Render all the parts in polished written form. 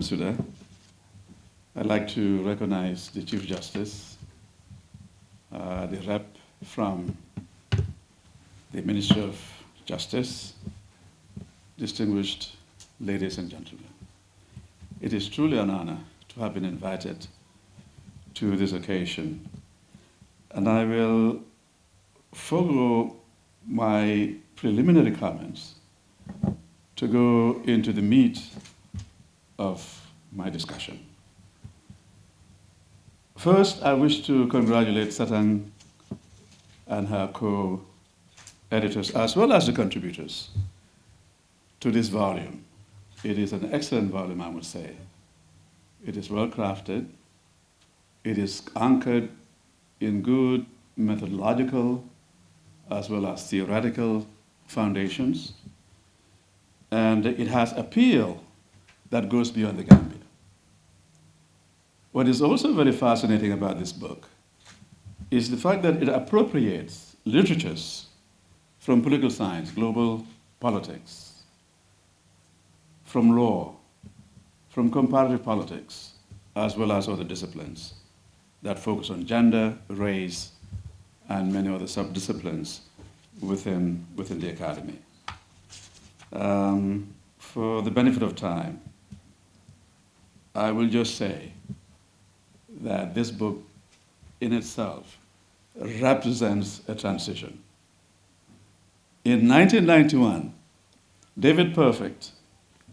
Today, I'd like to recognize the Chief Justice, the rep from the Ministry of Justice, distinguished ladies and gentlemen. It is truly an honor to have been invited to this occasion, and I will forego my preliminary comments to go into the meat of my discussion. First, I wish to congratulate Satang and her co-editors, as well as the contributors to this volume. It is an excellent volume, I would say. It is well crafted. It is anchored in good methodological as well as theoretical foundations. And it has appeal that goes beyond the Gambia. What is also very fascinating about this book is the fact that it appropriates literatures from political science, global politics, from law, from comparative politics, as well as other disciplines that focus on gender, race, and many other sub-disciplines within the academy. For the benefit of time, I will just say that this book in itself represents a transition. In 1991, David Perfect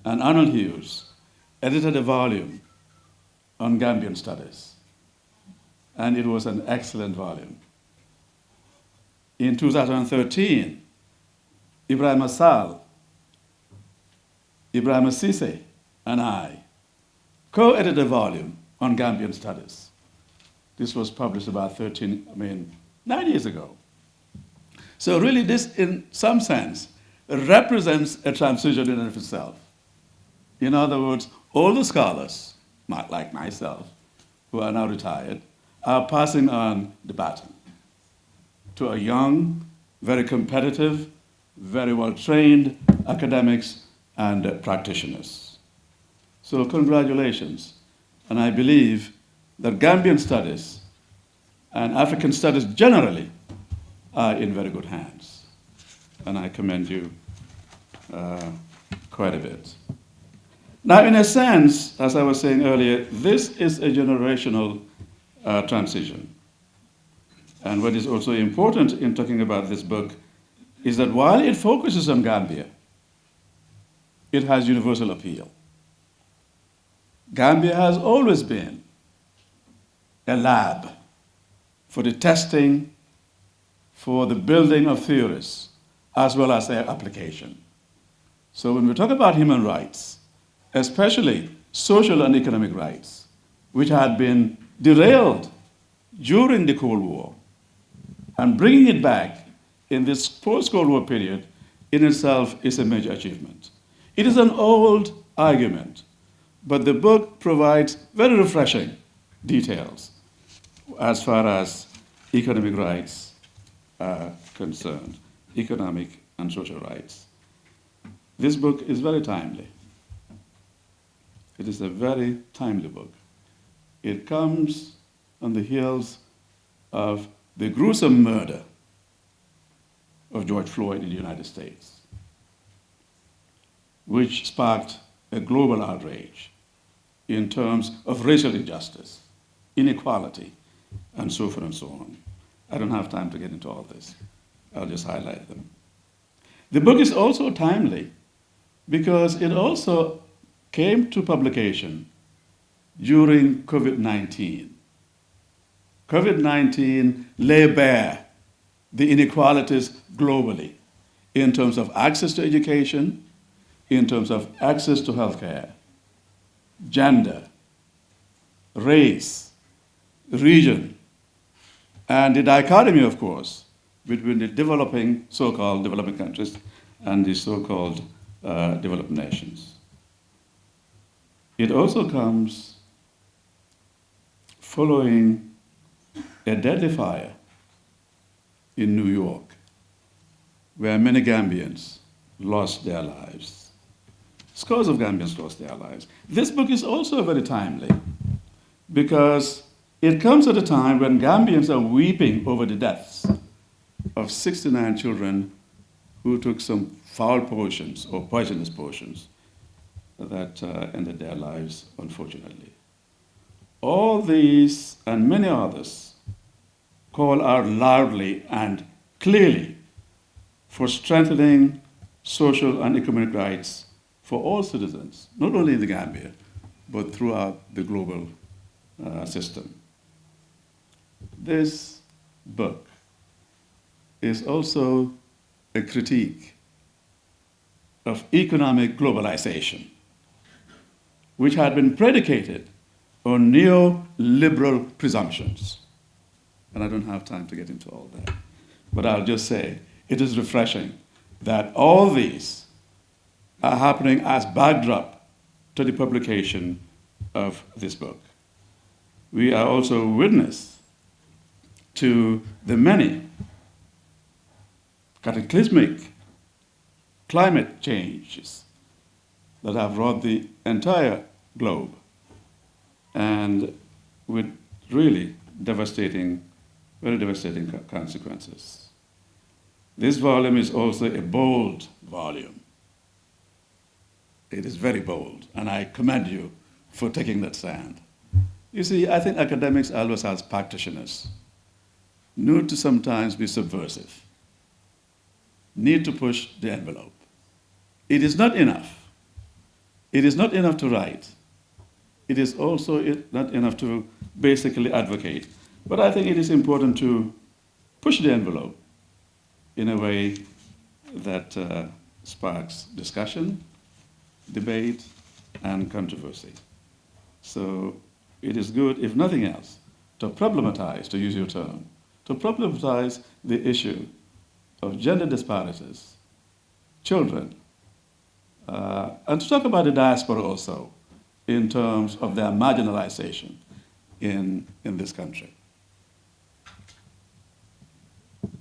and Arnold Hughes edited a volume on Gambian studies, and it was an excellent volume. In 2013, Ibrahim Assal, Ibrahim Assise, and I co-edited a volume on Gambian studies. This was published about 9 years ago. So really this, in some sense, represents a transition in and of itself. In other words, all the scholars, like myself, who are now retired, are passing on the baton to a young, very competitive, very well-trained academics and practitioners. So congratulations. And I believe that Gambian studies and African studies generally are in very good hands. And I commend you quite a bit. Now, in a sense, as I was saying earlier, this is a generational transition. And what is also important in talking about this book is that while it focuses on Gambia, it has universal appeal. Gambia has always been a lab for the testing, for the building of theories, as well as their application. So when we talk about human rights, especially social and economic rights, which had been derailed during the Cold War, and bringing it back in this post-Cold War period in itself is a major achievement. It is an old argument, but the book provides very refreshing details as far as economic rights are concerned, economic and social rights. This book is very timely. It is a very timely book. It comes on the heels of the gruesome murder of George Floyd in the United States, which sparked a global outrage in terms of racial injustice, inequality, and so forth and so on. I don't have time to get into all this. I'll just highlight them. The book is also timely because it also came to publication during COVID-19. COVID-19 lay bare the inequalities globally in terms of access to education, in terms of access to healthcare, gender, race, region, and the dichotomy, of course, between the developing, so-called developing countries and the so-called developed nations. It also comes following a deadly fire in New York, where many Gambians lost their lives. scores of Gambians lost their lives. This book is also very timely because it comes at a time when Gambians are weeping over the deaths of 69 children who took some foul potions or poisonous potions that ended their lives, unfortunately. All these and many others call out loudly and clearly for strengthening social and economic rights for all citizens, not only in the Gambia, but throughout the global system. This book is also a critique of economic globalization, which had been predicated on neoliberal presumptions. And I don't have time to get into all that. But I'll just say it is refreshing that all these are happening as backdrop to the publication of this book. We are also witness to the many cataclysmic climate changes that have wrought the entire globe and with really devastating, very devastating consequences. This volume is also a bold volume. It is very bold, and I commend you for taking that stand. You see, I think academics always as practitioners need to sometimes be subversive, need to push the envelope. It is not enough. It is not enough to write. It is also not enough to basically advocate. But I think it is important to push the envelope in a way that sparks discussion, debate, and controversy. So it is good, if nothing else, to problematize, to use your term, to problematize the issue of gender disparities, children, and to talk about the diaspora also in terms of their marginalization in this country.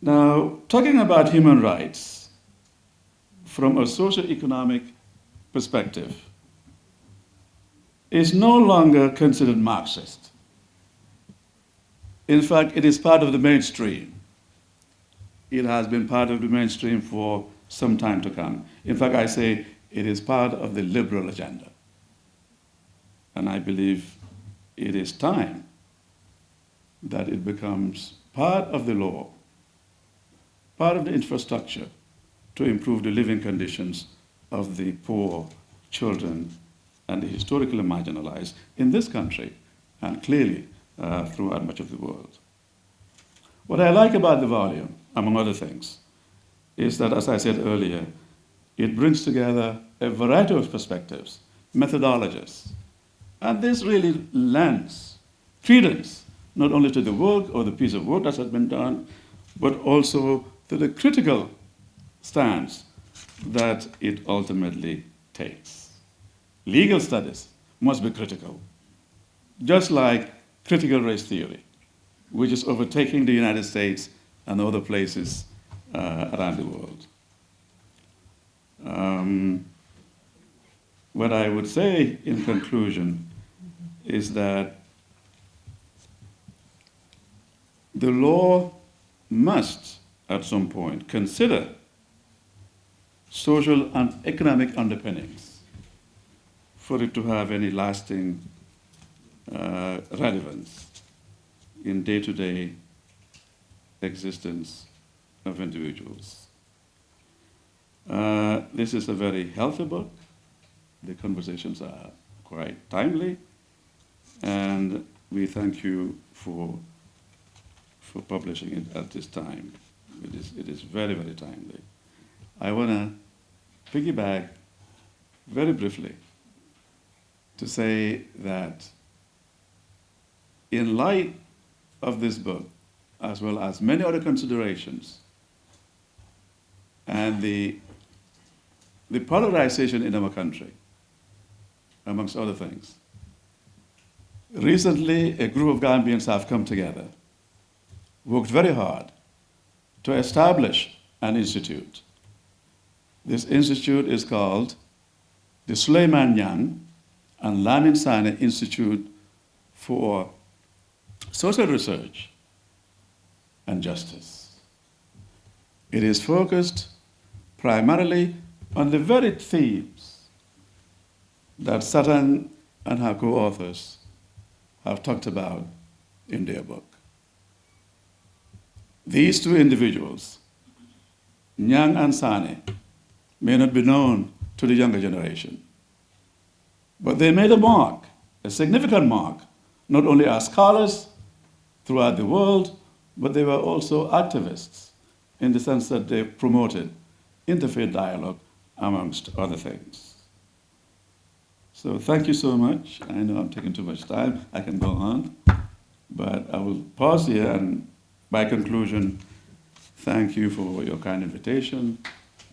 Now, talking about human rights from a socio-economic perspective is no longer considered Marxist. In fact, it is part of the mainstream. It has been part of the mainstream for some time to come. In fact, I say it is part of the liberal agenda. And I believe it is time that it becomes part of the law, part of the infrastructure to improve the living conditions of the poor, children, and the historically marginalized in this country, and clearly throughout much of the world. What I like about the volume, among other things, is that, as I said earlier, it brings together a variety of perspectives, methodologies, and this really lends credence not only to the work or the piece of work that has been done, but also to the critical stance that it ultimately takes. Legal studies must be critical, just like critical race theory, which is overtaking the United States and other places around the world. What I would say in conclusion is that the law must, at some point, consider social and economic underpinnings for it to have any lasting relevance in day-to-day existence of individuals. This is a very healthy book. The conversations are quite timely, and we thank you for publishing it at this time. It is very, very timely. I want to piggyback very briefly to say that in light of this book, as well as many other considerations, and the polarization in our country, amongst other things, recently a group of Gambians have come together, worked very hard to establish an institute. This institute is called the Suleiman Yang and Lamin Saine Institute for Social Research and Justice. It is focused primarily on the very themes that Satang and her co-authors have talked about in their book. These two individuals, Nyang and Saine, may not be known to the younger generation, but they made a mark, a significant mark, not only as scholars throughout the world, but they were also activists in the sense that they promoted interfaith dialogue, amongst other things. So thank you so much. I know I'm taking too much time. I can go on, but I will pause here and by conclusion, thank you for your kind invitation.